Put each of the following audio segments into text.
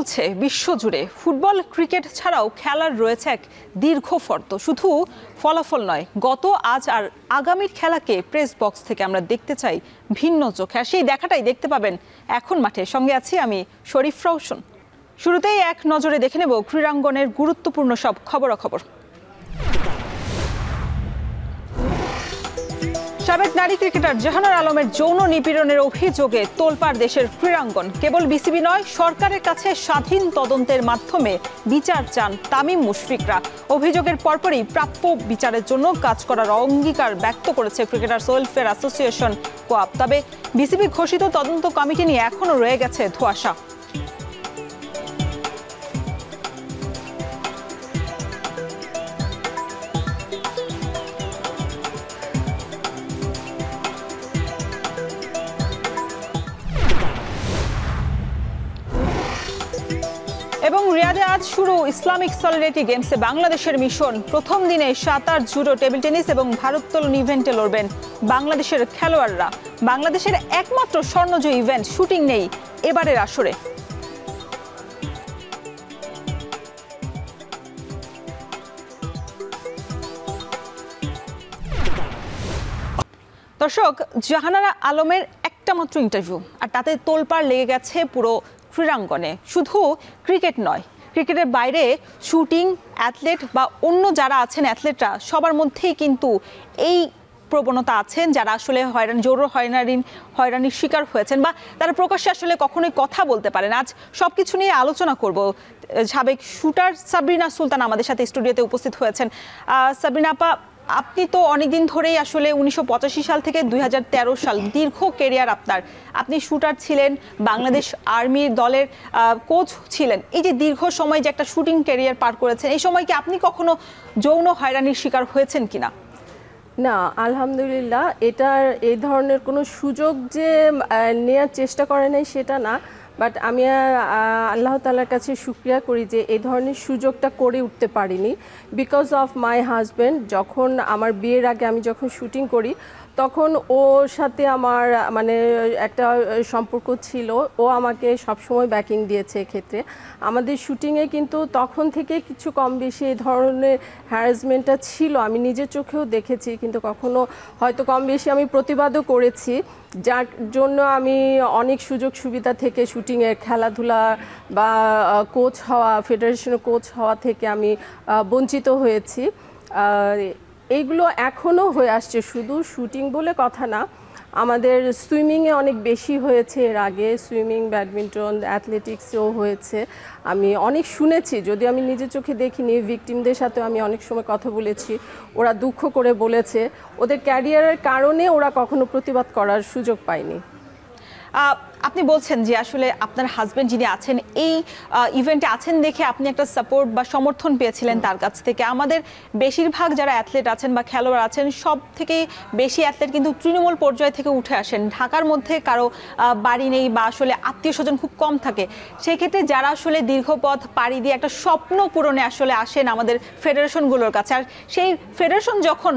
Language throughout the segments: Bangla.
চলছে বিশ্বজুড়ে। ফুটবল ক্রিকেট ছাড়াও খেলার রয়েছে এক দীর্ঘ ফর্দ। শুধু ফলাফল নয়, গত আজ আর আগামীর খেলাকে প্রেস বক্স থেকে আমরা দেখতে চাই ভিন্ন চোখে। আর সেই দেখাটাই দেখতে পাবেন এখন মাঠে। সঙ্গে আছি আমি শরীফ রওশন। শুরুতেই এক নজরে দেখে নেব ক্রীড়াঙ্গনের গুরুত্বপূর্ণ সব খবরাখবর। সাবেক নারী ক্রিকেটার জাহানারা আলমের যৌন নিপীড়নের অভিযোগে তোলপাড় দেশের ক্রীড়াঙ্গন। কেবল বিসিবি নয়, সরকারের কাছে স্বাধীন তদন্তের মাধ্যমে বিচার চান তামিম মুশফিকরা। অভিযোগের পরপরই প্রাপ্য বিচারের জন্য কাজ করার অঙ্গীকার ব্যক্ত করেছে ক্রিকেটার্স ওয়েলফেয়ার অ্যাসোসিয়েশন কোয়াপ। তবে বিসিবি ঘোষিত তদন্ত কমিটি নিয়ে এখনও রয়ে গেছে ধোঁয়াশা। এবং রিয়াদে আজ শুরু ইসলামিক সলিডারিটি গেমসে বাংলাদেশের মিশন। প্রথম দিনে সাঁতার, জুডো, টেবিল টেনিস এবং ভারোত্তোলন ইভেন্টে লড়বেন বাংলাদেশের খেলোয়াড়রা। বাংলাদেশের একমাত্র স্বর্ণজয়ী ইভেন্ট শুটিং নেই এবারের আসরে। দর্শক, জাহানারা আলমের একটা মাত্র ইন্টারভিউ, আর তাতে তোলপাড় লেগে গেছে পুরো ক্রীড়াঙ্গনে। শুধু ক্রিকেট নয়, ক্রিকেটের বাইরে শুটিং, অ্যাথলেট বা অন্য যারা আছেন অ্যাথলেটরা, সবার মধ্যেই কিন্তু এই প্রবণতা আছেন যারা আসলে জোর হয়রানির শিকার হয়েছেন বা তারা প্রকাশ্যে আসলে কখনোই কথা বলতে পারেন। আজ সবকিছু নিয়ে আলোচনা করব। সাবেক শুটার সাবরিনা সুলতান আমাদের সাথে স্টুডিওতে উপস্থিত হয়েছেন। সাবরিনা আপা, আপনি তো অনেকদিন ধরেই আসলে 1985 সাল থেকে 2013 সাল দীর্ঘ কেরিয়ার আপনার। আপনি শুটার ছিলেন, বাংলাদেশ আর্মির দলের কোচ ছিলেন। এই যে দীর্ঘ সময় যে একটা শুটিং ক্যারিয়ার পার করেছেন, এই সময় কি আপনি কখনো যৌন হয়রানির শিকার হয়েছেন কিনা? না, আলহামদুলিল্লাহ, এটার এই ধরনের কোনো সুযোগ যে নেওয়ার চেষ্টা করে নাই সেটা না, বাট আমি আল্লাহ তাআলার কাছে শুকরিয়া করি যে এই ধরনের সুযোগটা করে উঠতে পারিনি বিকজ অফ মাই হাজব্যান্ড। যখন আমার বিয়ের আগে আমি যখন শুটিং করি তখন ওর সাথে আমার একটা সম্পর্ক ছিল। ও আমাকে সবসময় ব্যাকিং দিয়েছে এক্ষেত্রে। আমাদের শুটিংয়ে কিন্তু তখন থেকে কিছু কম বেশি এই ধরনের হ্যারাসমেন্টটা ছিল, আমি নিজের চোখেও দেখেছি, কিন্তু কখনো হয়তো কম বেশি আমি প্রতিবাদও করেছি, যার জন্য আমি অনেক সুযোগ সুবিধা থেকে শুটিংয়ের, খেলাধুলা বা কোচ হওয়া, ফেডারেশনের কোচ হওয়া থেকে আমি বঞ্চিত হয়েছি। এইগুলো এখনও হয়ে আসছে, শুধু শুটিং বলে কথা না, আমাদের সুইমিংয়ে অনেক বেশি হয়েছে এর আগে, সুইমিং, ব্যাডমিন্টন, অ্যাথলেটিক্সেও হয়েছে। আমি অনেক শুনেছি, যদি আমি নিজের চোখে দেখিনি, ভিকটিমদের সাথেও আমি অনেক সময় কথা বলেছি, ওরা দুঃখ করে বলেছে ওদের ক্যারিয়ারের কারণে ওরা কখনো প্রতিবাদ করার সুযোগ পায়নি। আপনি বলছেন যে আসলে আপনার হাজবেন্ড যিনি আছেন এই ইভেন্টে আছেন দেখে আপনি একটা সাপোর্ট বা সমর্থন পেয়েছিলেন তার কাছ থেকে। আমাদের বেশিরভাগ যারা অ্যাথলেট আছেন বা খেলোয়াড় আছেন, সব থেকে বেশি অ্যাথলেট কিন্তু তৃণমূল পর্যায় থেকে উঠে আসেন। ঢাকার মধ্যে কারো বাড়ি নেই বা আসলে আত্মীয় স্বজন খুব কম থাকে। সেই ক্ষেত্রে যারা আসলে দীর্ঘ পথ পাড়ি দিয়ে একটা স্বপ্ন পূরণে আসলে আসেন আমাদের ফেডারেশনগুলোর কাছে, আর সেই ফেডারেশন যখন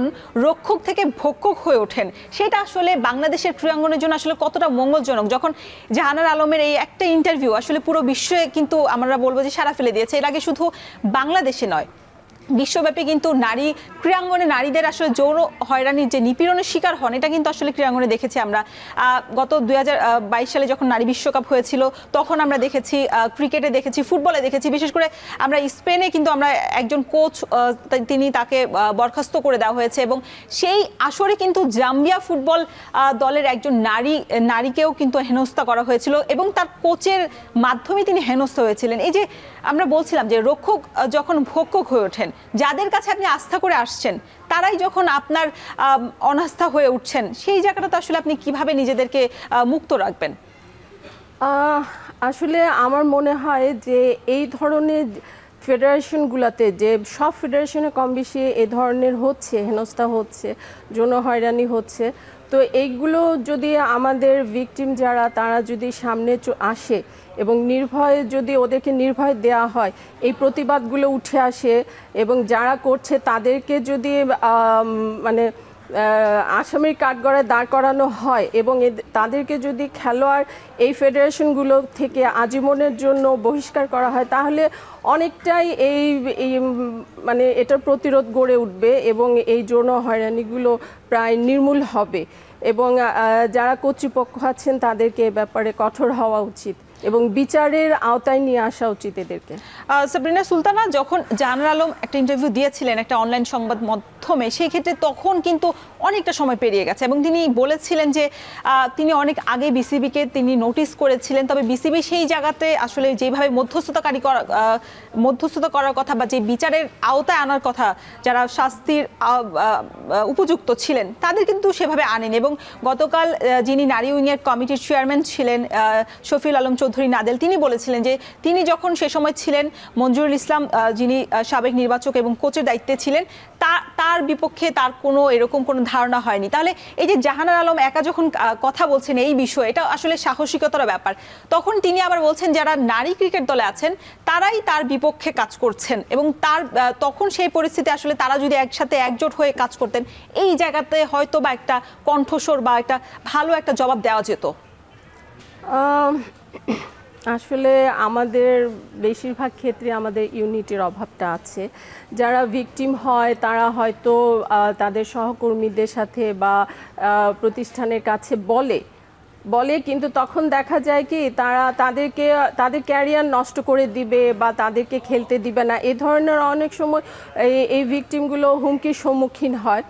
রক্ষক থেকে ভক্ষক হয়ে ওঠেন, সেটা আসলে বাংলাদেশের ক্রীড়াঙ্গনের জন্য আসলে কতটা মঙ্গলজনক। যখন জাহানারা আলমের এই একটা ইন্টারভিউ আসলে পুরো বিশ্বে কিন্তু আমরা বলবো যে সাড়া ফেলে দিয়েছে। এর আগে শুধু বাংলাদেশে নয়, বিশ্বব্যাপী কিন্তু নারী ক্রীড়াঙ্গনে নারীদের আসলে যৌন হয়রানির যে নিপীড়নের শিকার হন, এটা কিন্তু আসলে ক্রীড়াঙ্গনে দেখেছি আমরা। গত 2022 সালে যখন নারী বিশ্বকাপ হয়েছিল তখন আমরা দেখেছি, ক্রিকেটে দেখেছি, ফুটবলে দেখেছি। বিশেষ করে আমরা স্পেনে কিন্তু আমরা একজন কোচ, তাকে বরখাস্ত করে দেওয়া হয়েছে এবং সেই আসরে কিন্তু জাম্বিয়া ফুটবল দলের একজন নারীকেও কিন্তু হেনস্থা করা হয়েছিল এবং তার কোচের মাধ্যমে তিনি হেনস্থা হয়েছিলেন। এই যে আমরা বলছিলাম যে রক্ষক যখন ভক্ষক হয়ে ওঠেন, যাদের কাছে আপনি আস্থা করে আসছেন তারাই যখন আপনার অনাস্থা হয়ে উঠছেন, সেই জায়গাটা আসলে আপনি কিভাবে নিজেদেরকে মুক্ত রাখবেন? আসলে আমার মনে হয় যে এই ধরনের ফেডারেশনগুলোতে, যে সব ফেডারেশনে কম বেশি এ ধরনের হচ্ছে, হেনস্থা হচ্ছে, যৌন হয়রানি হচ্ছে, তো এইগুলো যদি আমাদের ভিকটিম যারা, তারা যদি সামনে আসে এবং নির্ভয়ে যদি ওদেরকে নির্ভয় দেওয়া হয়, এই প্রতিবাদগুলো উঠে আসে এবং যারা করছে তাদেরকে যদি আসামির কাঠগড়ায় দাঁড় করানো হয় এবং তাদেরকে যদি খেলোয়াড় এই ফেডারেশনগুলো থেকে আজীবনের জন্য বহিষ্কার করা হয়, তাহলে অনেকটাই মানে এটার প্রতিরোধ গড়ে উঠবে এবং এই যৌন হয়রানিগুলো প্রায় নির্মূল হবে এবং যারা কর্তৃপক্ষ আছেন তাদেরকে এ ব্যাপারে কঠোর হওয়া উচিত এবং বিচারের আওতায় নিয়ে আসা উচিত এদেরকে। সাবরিনা সুলতানা, যখন জাহানারা আলম একটা ইন্টারভিউ দিয়েছিলেন একটা অনলাইন সংবাদ মাধ্যমে, সেই ক্ষেত্রে তখন কিন্তু অনেকটা সময় পেরিয়ে গেছে এবং তিনি বলেছিলেন যে তিনি অনেক আগে বিসিবিকে তিনি নোটিশ করেছিলেন, তবে বিসিবি সেই জায়গাতে আসলে যেভাবে মধ্যস্থতা করার কথা বা যে বিচারের আওতায় আনার কথা, যারা শাস্তির উপযুক্ত ছিলেন তাদের কিন্তু সেভাবে আনেন। এবং গতকাল যিনি নারী উইংয়ের কমিটির চেয়ারম্যান ছিলেন শফিউল আলম চৌধুরী নাদেল, তিনি বলেছিলেন যে তিনি যখন সে সময় ছিলেন, মঞ্জুরুল ইসলাম যিনি সাবেক নির্বাচক এবং কোচের দায়িত্বে ছিলেন, তার বিপক্ষে তার কোনো এরকম কোনো ধারণা হয়নি। তাহলে এই যে জাহানারা আলম একা যখন কথা বলছেন এই বিষয়ে, এটা আসলে সাহসিকতার ব্যাপার। তখন তিনি আবার বলছেন যারা নারী ক্রিকেট দলে আছেন তারাই তার বিপক্ষে কাজ করছেন এবং তখন সেই পরিস্থিতি আসলে তারা যদি একসাথে একজোট হয়ে কাজ করতেন, এই জায়গাতে হয়তো বা একটা কণ্ঠস্বর বা একটা ভালো একটা জবাব দেওয়া যেত। আসলে আমাদের বেশিরভাগ ক্ষেত্রে আমাদের ইউনিটির অভাবটা আছে। যারা ভিকটিম হয় তারা হয়তো তাদের সহকর্মীদের সাথে বা প্রতিষ্ঠানের কাছে বলে কিন্তু তখন দেখা যায় কি তাদের ক্যারিয়ার নষ্ট করে দিবে বা তাদেরকে খেলতে দিবে না, এই ধরনের অনেক সময় এই ভিকটিমগুলো হুমকির সম্মুখীন হয়,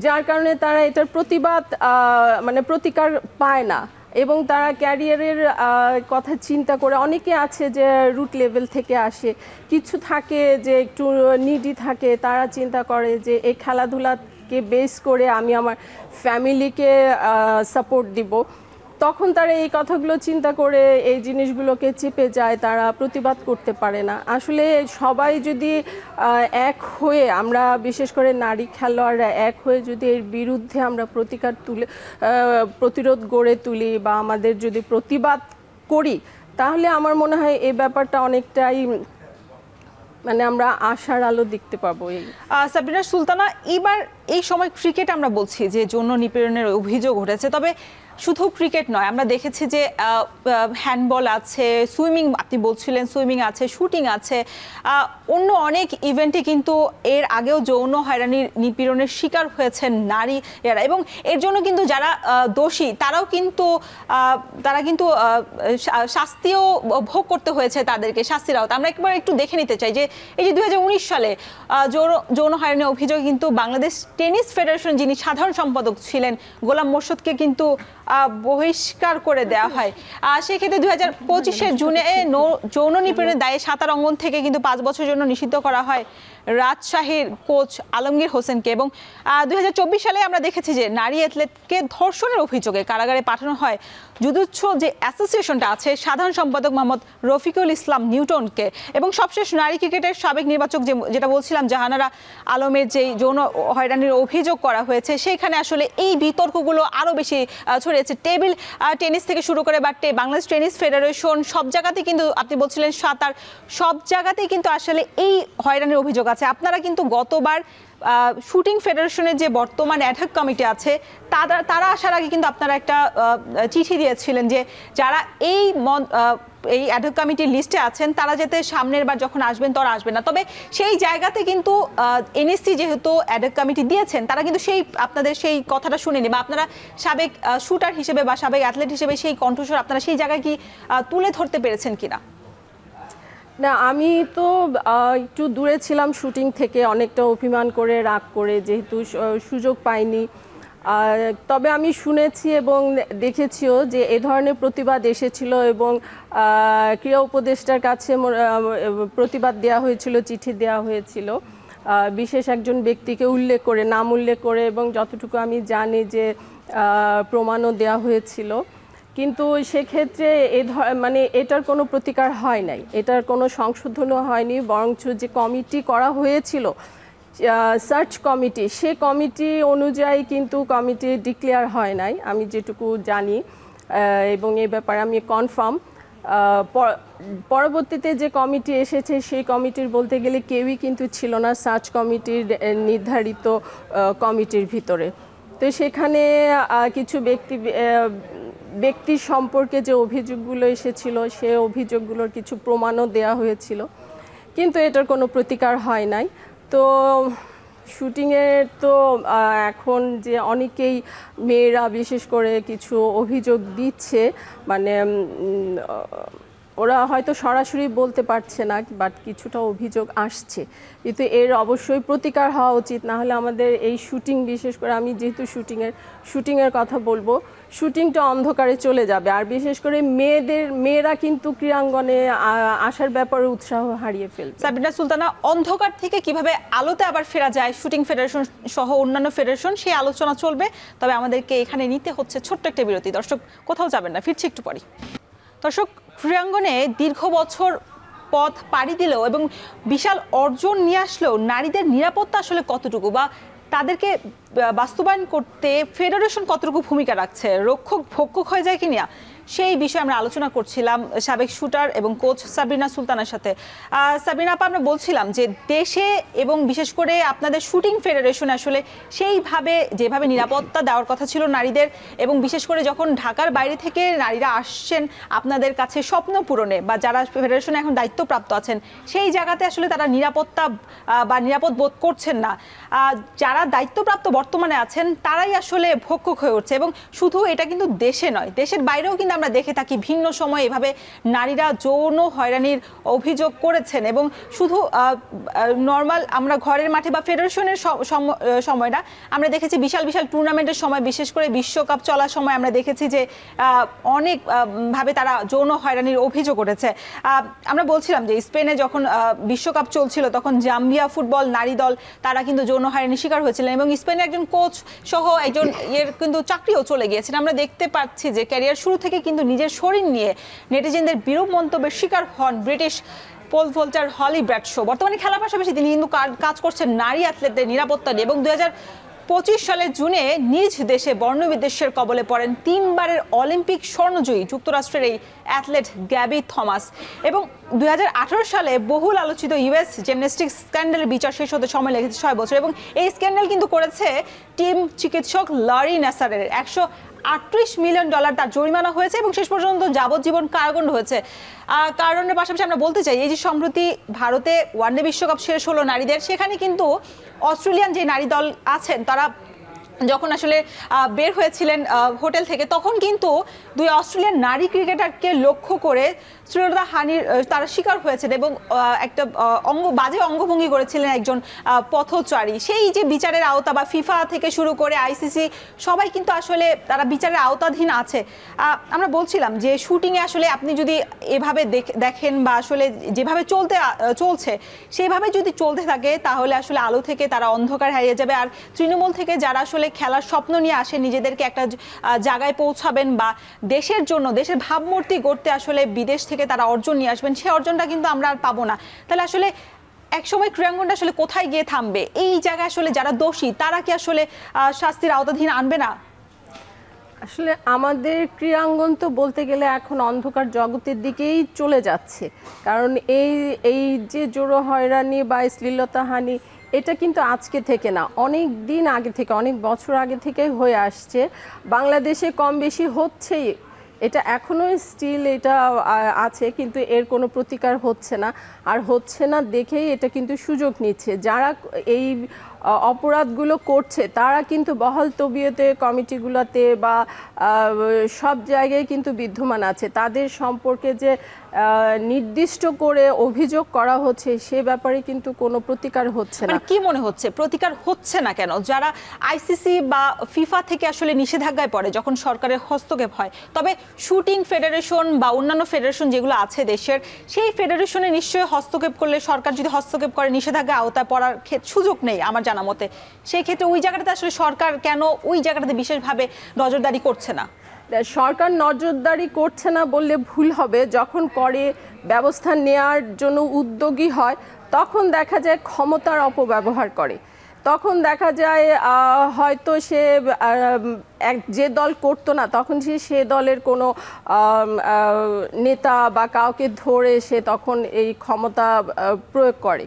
যার কারণে তারা এটার প্রতিকার পায় না এবং তারা ক্যারিয়ারের কথা চিন্তা করে, অনেকে আছে যে রুট লেভেল থেকে আসে, কিছু থাকে যে একটু নিডি থাকে, তারা চিন্তা করে যে এই খেলাধুলাকে বেস করে আমি আমার ফ্যামিলিকে সাপোর্ট দিব, তখন তারা এই কথাগুলো চিন্তা করে এই জিনিসগুলোকে চেপে যায়, তারা প্রতিবাদ করতে পারে না। আসলে সবাই যদি এক হয়ে, আমরা বিশেষ করে নারী খেলোয়াড়রা এক হয়ে যদি এর বিরুদ্ধে আমরা প্রতিরোধ গড়ে তুলি বা আমাদের যদি প্রতিবাদ করি, তাহলে আমার মনে হয় এই ব্যাপারটা অনেকটাই মানে আমরা আশার আলো দেখতে পাবো। সাবরিনা সুলতানা, এবার এই সময় ক্রিকেট আমরা বলছি যে যৌন নিপীড়নের অভিযোগ উঠেছে, তবে শুধু ক্রিকেট নয়, আমরা দেখেছি যে হ্যান্ডবল আছে, সুইমিং আপনি বলছিলেন, সুইমিং আছে, শুটিং আছে, অন্য অনেক ইভেন্টে কিন্তু এর আগেও যৌন হয়রানির নিপীড়নের শিকার হয়েছেন নারীরা এবং এর জন্য কিন্তু যারা দোষী তারা কিন্তু শাস্তিও ভোগ করতে হয়েছে তাদেরকে, শাস্তির আওতায়। আমরা একটু দেখে নিতে চাই যে এই যে 2019 সালে যৌন হয়রানির অভিযোগে কিন্তু বাংলাদেশ টেনিস ফেডারেশন যিনি সাধারণ সম্পাদক ছিলেন গোলাম মোর্শেদকে কিন্তু বহিষ্কার করে দেওয়া হয়। সেক্ষেত্রে 2025 জুনে যৌন নিপীড়নের দায়ে সাঁতার অঙ্গন থেকে কিন্তু 5 বছরের জন্য নিষিদ্ধ করা হয় রাজশাহীর কোচ আলমগীর হোসেনকে এবং 2024 সালে আমরা দেখেছি যে নারী অ্যাথলেটকে ধর্ষণের অভিযোগে কারাগারে পাঠানো হয় জুজুৎসু যে অ্যাসোসিয়েশনটা আছে সাধারণ সম্পাদক মোহাম্মদ রফিকুল ইসলাম নিউটনকে এবং সবশেষ নারী ক্রিকেটের সাবেক নির্বাচক যেটা বলছিলাম জাহানারা আলমের যে যৌন হয়রানির অভিযোগ করা হয়েছে, সেইখানে আসলে এই বিতর্কগুলো আরও বেশি ছড়িয়েছে। টেবিল টেনিস থেকে শুরু করে বা বাংলাদেশ টেনিস ফেডারেশন সব জায়গাতেই কিন্তু আপনি বলছিলেন সাঁতার, সব জায়গাতেই কিন্তু আসলে এই হয়রানির অভিযোগ আছে। আপনারা কিন্তু গতবার শুটিং ফেডারেশনের যে বর্তমান অ্যাডহক কমিটি আছে তারা আসার আগে কিন্তু আপনারা একটা চিঠি দিয়েছিলেন যে যারা এই অ্যাডহক কমিটির লিস্টে আছেন তারা যাতে সামনের বার যখন আসবেন তারা আসবেন না। তবে সেই জায়গাতে কিন্তু এনএসসি যেহেতু অ্যাডহক কমিটি দিয়েছেন তারা কিন্তু আপনাদের সেই কথাটা শুনেনি বা আপনারা সাবেক শুটার হিসেবে বা সাবেক অ্যাথলেট হিসেবে সেই কণ্ঠস্বর আপনারা সেই জায়গায় কি তুলে ধরতে পেরেছেন কিনা? না, আমি তো একটু দূরে ছিলাম শুটিং থেকে, অনেকটা অভিমান করে রাগ করে যেহেতু সুযোগ পাইনি। তবে আমি শুনেছি এবং দেখেছিও যে এ ধরনের প্রতিবাদ এসেছিল এবং ক্রীড়া উপদেষ্টার কাছে প্রতিবাদ দেওয়া হয়েছিল, চিঠি দেওয়া হয়েছিল বিশেষ একজন ব্যক্তিকে উল্লেখ করে, নাম উল্লেখ করে এবং যতটুকু আমি জানি যে প্রমাণও দেওয়া হয়েছিল। কিন্তু সেক্ষেত্রে মানে এটার কোনো প্রতিকার হয় নাই, এটার কোনো সংশোধনও হয়নি, বরঞ্চ যে কমিটি করা হয়েছিল সার্চ কমিটি, সে কমিটি অনুযায়ী কিন্তু কমিটি ডিক্লেয়ার হয় নাই আমি যেটুকু জানি এবং এই ব্যাপারে আমি কনফার্ম। পরবর্তীতে যে কমিটি এসেছে সেই কমিটির বলতে গেলে কেউই কিন্তু ছিল না সার্চ কমিটির নির্ধারিত কমিটির ভিতরে। তো সেখানে কিছু ব্যক্তি সম্পর্কে যে অভিযোগগুলো এসেছিল সে অভিযোগগুলোর কিছু প্রমাণও দেয়া হয়েছিল, কিন্তু এটার কোনো প্রতিকার হয় নাই। তো শুটিংয়ের তো এখন যে অনেকেই মেয়েরা বিশেষ করে কিছু অভিযোগ দিচ্ছে, মানে ওরা হয়তো সরাসরি বলতে পারছে না, বাট কিছুটা অভিযোগ আসছে, কিন্তু এর অবশ্যই প্রতিকার হওয়া উচিত। না হলে আমাদের এই শুটিং, বিশেষ করে আমি যেহেতু শুটিংয়ের কথা বলবো, শুটিংটা অন্ধকারে চলে যাবে। আর বিশেষ করে মেয়েরা কিন্তু ক্রীড়াঙ্গনে আসার ব্যাপারে উৎসাহ হারিয়ে ফেলবে। সাবিনা সুলতানা, অন্ধকার থেকে কিভাবে আলোতে আবার ফেরা যায় শুটিং ফেডারেশন সহ অন্যান্য ফেডারেশন, সেই আলোচনা চলবে। তবে আমাদেরকে এখানে নিতে হচ্ছে ছোট্ট একটা বিরতি। দর্শক কোথাও যাবেন না, ফিরছি একটু পরে। দর্শক, ক্রীড়াঙ্গনে দীর্ঘ বছর পথ পাড়ি দিলেও এবং বিশাল অর্জন নিয়ে আসলেও নারীদের নিরাপত্তা আসলে কতটুকু, বা তাদেরকে বাস্তবায়ন করতে ফেডারেশন কতটুকু ভূমিকা রাখছে, রক্ষক ভক্ষক হয়ে যায় কিনা, সেই বিষয়ে আমরা আলোচনা করছিলাম সাবেক শুটার এবং কোচ সাবিনা সুলতানার সাথে। সাবিনা আপা, আমরা বলছিলাম যে দেশে এবং বিশেষ করে আপনাদের শুটিং ফেডারেশন আসলে সেইভাবে যেভাবে নিরাপত্তা দেওয়ার কথা ছিল নারীদের, এবং বিশেষ করে যখন ঢাকার বাইরে থেকে নারীরা আসছেন আপনাদের কাছে স্বপ্ন পূরণে, বা যারা ফেডারেশনে এখন দায়িত্বপ্রাপ্ত আছেন সেই জায়গাতে আসলে তারা নিরাপত্তা বা নিরাপদ বোধ করছেন না। যারা দায়িত্বপ্রাপ্ত বর্তমানে আছেন তারাই আসলে ভক্ষক হয়ে উঠছে। এবং শুধু এটা কিন্তু দেশে নয়, দেশের বাইরেও কিন্তু আমরা দেখে থাকি ভিন্ন সময়ে এভাবে নারীরা যৌন হয়রানির অভিযোগ করেছেন। এবং শুধু নর্মাল আমরা ঘরের মাঠে বা ফেডারেশনের সময় না, আমরা দেখেছি বিশাল বিশাল টুর্নামেন্টের সময়, বিশেষ করে বিশ্বকাপ চলার সময় আমরা দেখেছি যে অনেক ভাবে তারা যৌন হয়রানির অভিযোগ করেছে। আমরা বলছিলাম যে স্পেনে যখন বিশ্বকাপ চলছিল তখন জাম্বিয়া ফুটবল নারী দল তারা কিন্তু যৌন হয়রানির শিকার হয়েছিলেন, এবং স্পেনের একজন কোচ সহ একজন কিন্তু চাকরিও চলে গিয়েছেন। আমরা দেখতে পাচ্ছি যে ক্যারিয়ার শুরু থেকে কিন্তু নিজের শরীর নিয়ে নেটিজেনদের বিরূপ মন্তব্যের শিকার হন ব্রিটিশ পোল ভল্টার হলি ব্র্যাডশো। বর্তমানে খেলার পাশাপাশি তিনি কিন্তু কাজ করছেন নারী অ্যাথলেটদের নিরাপত্তা নিয়ে, এবং 2025 সালের জুনে নিজ দেশে বর্ণবিদ্বেষের কবলে পড়েন 3 বারের অলিম্পিক স্বর্ণজয়ী যুক্তরাষ্ট্রের এই অ্যাথলেট গ্যাবি থমাস। এবং 2018 সালে বহুল আলোচিত ইউএস জিমন্যাস্টিক্স স্ক্যান্ডালের বিচার শেষ হতে সময় লেগেছে 6 বছর, এবং এই স্ক্যান্ডাল কিন্তু করেছে টিম চিকিৎসক লারি নাসারের। $138 মিলিয়ন তার জরিমানা হয়েছে এবং শেষ পর্যন্ত যাবজ্জীবন কারাদণ্ড হয়েছে। কারণের পাশাপাশি আমরা বলতে চাই, এই যে সম্প্রতি ভারতে ওয়ানডে বিশ্বকাপ শেষ হলো নারীদের, সেখানে কিন্তু অস্ট্রেলিয়ান যে নারী দল আছেন তারা যখন আসলে বের হয়েছিলেন হোটেল থেকে, তখন কিন্তু 2 অস্ট্রেলিয়ান নারী ক্রিকেটারকে লক্ষ্য করে শ্লীলতাহানির তারা শিকার হয়েছেন, এবং একটা বাজে অঙ্গভঙ্গি করেছিলেন একজন পথচারী। সেই যে বিচারের আওতা, বা ফিফা থেকে শুরু করে আইসিসি সবাই কিন্তু আসলে তারা বিচারের আওতাধীন আছে। আমরা বলছিলাম যে শুটিংয়ে আসলে আপনি যদি এভাবে দেখেন, বা আসলে যেভাবে চলছে সেভাবে যদি চলতে থাকে, তাহলে আসলে আলো থেকে তারা অন্ধকার হারিয়ে যাবে। আর তৃণমূল থেকে যারা আসলে খেলার স্বপ্ন নিয়ে আসে, নিজেদেরকে একটা জায়গায় পৌঁছাবেন বা দেশের জন্য, দেশের ভাবমূর্তি গড়তে আসলে বিদেশ থেকে তারা অর্জন নিয়ে আসবেন, সেই অর্জনটা কিন্তু আমরা আর পাবো না। তাহলে আসলে একসময় ক্রীড়াঙ্গনটা আসলে কোথায় গিয়ে থামবে? এই জায়গায় আসলে যারা দোষী তারা কি আসলে শাস্তির আওতাধীন আনবে না? আসলে আমাদের ক্রীড়াঙ্গন তো বলতে গেলে এখন অন্ধকার জগতের দিকেই চলে যাচ্ছে, কারণ এই যে যৌন হয়রানি বা শ্লীলতাহানি, এটা কিন্তু আজকে থেকে না, অনেক দিন আগে থেকে, অনেক বছর আগে থেকে হয়ে আসছে। বাংলাদেশে কম বেশি হচ্ছেই, এটা এখনো স্টিল এটা আছে, কিন্তু এর কোনো প্রতিকার হচ্ছে না। আর হচ্ছে না দেখেই এটা কিন্তু সুযোগ নিচ্ছে যারা এই অপরাধগুলো করছে, তারা কিন্তু বহাল তবিয়তে কমিটিগুলোতে বা সব জায়গায় কিন্তু বিদ্যমান আছে। তাদের সম্পর্কে যে নির্দিষ্ট করে অভিযোগ করা হচ্ছে সে ব্যাপারে কিন্তু কোনো প্রতিকার হচ্ছে না। কি মনে হচ্ছে প্রতিকার হচ্ছে না কেন? যারা আইসিসি বা ফিফা থেকে আসলে নিষেধাজ্ঞায় পড়ে যখন সরকারের হস্তক্ষেপ হয়, তবে শুটিং ফেডারেশন বা অন্যান্য ফেডারেশন যেগুলো আছে দেশের, সেই ফেডারেশনে নিশ্চয়ই হস্তক্ষেপ করলে, সরকার যদি হস্তক্ষেপ করে, নিষেধাজ্ঞা আওতায় পড়ার সুযোগ নেই আমার জানা মতে। সেই ক্ষেত্রে ওই জায়গাটাতে আসলে সরকার কেন ওই জায়গাটাতে বিশেষভাবে নজরদারি করছে না? সরকার নজরদারি করছে না বললে ভুল হবে। যখন করে, ব্যবস্থা নেওয়ার জন্য উদ্যোগী হয়, তখন দেখা যায় ক্ষমতার অপব্যবহার করে। তখন দেখা যায় হয়তো সে যে দল করতো না, তখন সে দলের কোনো নেতা বা কাউকে ধরে সে তখন এই ক্ষমতা প্রয়োগ করে।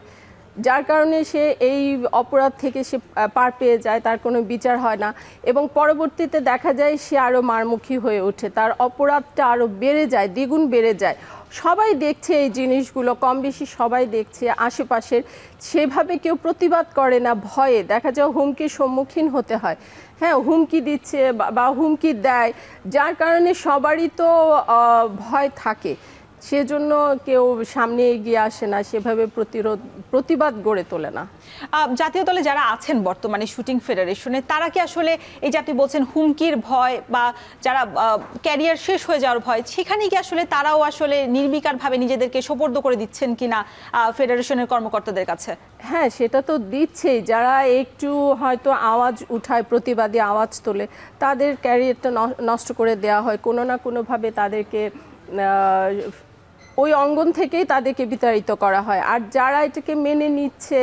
যার কারণে সে এই অপরাধ থেকে সে পার পেয়ে যায়, তার কোনো বিচার হয় না এবং পরবর্তীতে দেখা যায় সে আরও মারমুখী হয়ে ওঠে, তার অপরাধটা আরও বেড়ে যায়, দ্বিগুণ বেড়ে যায়। সবাই দেখছে এই জিনিসগুলো, কম বেশি সবাই দেখছে আশেপাশের, সেভাবে কেউ প্রতিবাদ করে না, ভয়ে দেখা যায় হুমকির সম্মুখীন হতে হয়। হ্যাঁ, হুমকি দিচ্ছে বা হুমকি দেয়, যার কারণে সবারই তো ভয় থাকে, সেজন্য কেউ সামনে এগিয়ে আসে না, সেভাবে প্রতিবাদ গড়ে তোলে না। জাতীয় দলে যারা আছেন বর্তমানে শুটিং ফেডারেশনে, তারা কি আসলে এই যে আপনি বলছেন হুমকির ভয় বা যারা ক্যারিয়ার শেষ হয়ে যাওয়ার ভয়, সেখানে কি আসলে তারাও আসলে নির্বিকারভাবে নিজেদেরকে সোপর্দ করে দিচ্ছেন কিনা ফেডারেশনের কর্মকর্তাদের কাছে? হ্যাঁ, সেটা তো দিচ্ছেই। যারা একটু হয়তো আওয়াজ উঠায়, প্রতিবাদী আওয়াজ তোলে, তাদের ক্যারিয়ারটা নষ্ট করে দেওয়া হয়, কোনো না কোনোভাবে তাদেরকে ওই অঙ্গন থেকেই তাদেরকে বিতাড়িত করা হয়। আর যারা এটাকে মেনে নিচ্ছে,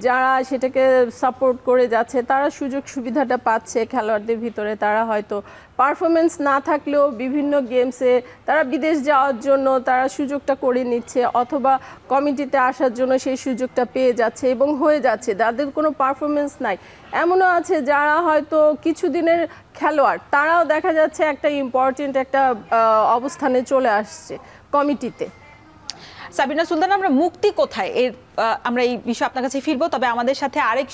যারা সেটাকে সাপোর্ট করে যাচ্ছে, তারা সুযোগ সুবিধাটা পাচ্ছে খেলোয়াড়দের ভিতরে। তারা হয়তো পারফরমেন্স না থাকলেও বিভিন্ন গেমসে তারা বিদেশ যাওয়ার জন্য তারা সুযোগটা করে নিচ্ছে, অথবা কমিটিতে আসার জন্য সেই সুযোগটা পেয়ে যাচ্ছে এবং হয়ে যাচ্ছে। যাদের কোনো পারফরমেন্স নাই, এমনও আছে যারা হয়তো কিছুদিনের খেলোয়াড়, তারাও দেখা যাচ্ছে একটা ইম্পর্টেন্ট একটা অবস্থানে চলে আসছে কমিটিতে। সাবিনা সুলতানা, আমরা মুক্তি কোথায় আমরা এই বিষয়ে আপনার কাছে ফিরবো, তবে আমাদের সাথে আরেক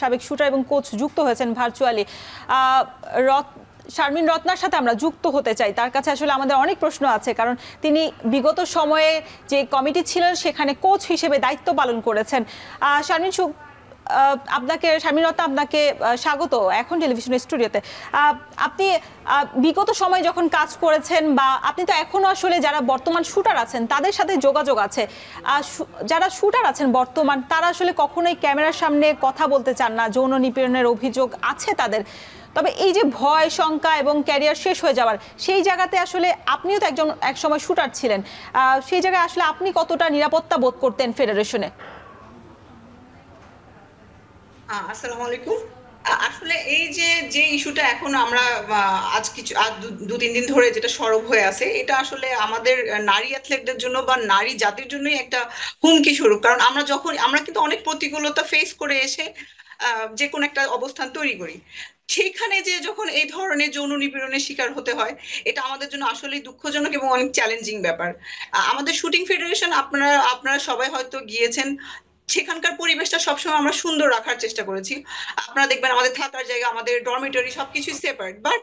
সাবেক শুটার এবং কোচ যুক্ত হয়েছেন ভার্চুয়ালি। শারমিন রত্নার সাথে আমরা যুক্ত হতে চাই। তার কাছে আসলে আমাদের অনেক প্রশ্ন আছে, কারণ তিনি বিগত সময়ে যে কমিটি ছিলেন সেখানে কোচ হিসেবে দায়িত্ব পালন করেছেন। শারমিন রত্না, আপনাকে স্বাগত এখন টেলিভিশন স্টুডিওতে। আপনি বিগত সময় যখন কাজ করেছেন, বা আপনি তো এখনো আসলে যারা বর্তমান শুটার আছেন তাদের সাথে যোগাযোগ আছে, যারা শুটার আছেন বর্তমান, তারা আসলে কখনোই ক্যামেরার সামনে কথা বলতে চান না, যৌন নিপীড়নের অভিযোগ আছে তাদের। তবে এই যে ভয়, শঙ্কা এবং ক্যারিয়ার শেষ হয়ে যাওয়ার, সেই জায়গাতে আসলে আপনিও তো এক সময় শুটার ছিলেন, সেই জায়গায় আসলে আপনি কতটা নিরাপত্তা বোধ করতেন ফেডারেশনে? আসসালামু আলাইকুম। আসলে এই যে যে ইস্যুটা এখন আমরা আজ 2-3 দিন ধরে যেটা সরব হয়ে আছে, এটা আসলে আমাদের নারী অ্যাথলেটদের জন্য বা নারী জাতির জন্যই একটা হুমকি স্বরূপ। কারণ আমরা কিন্তু অনেক প্রতিকূলতা ফেস করে এসে যে কোনো একটা অবস্থান তৈরি করি। সেখানে যে যখন এই ধরনের যৌন নিপীড়নের শিকার হতে হয়, এটা আমাদের জন্য আসলেই দুঃখজনক এবং অনেক চ্যালেঞ্জিং ব্যাপার। আমাদের শুটিং ফেডারেশন, আপনারা সবাই হয়তো গিয়েছেন, সেখানকার পরিবেশটা সবসময় আমরা সুন্দর রাখার চেষ্টা করেছি। আপনারা দেখবেন আমাদের থাকার জায়গা, আমাদের ডরমিটরি সবকিছুই সেপারেট। বাট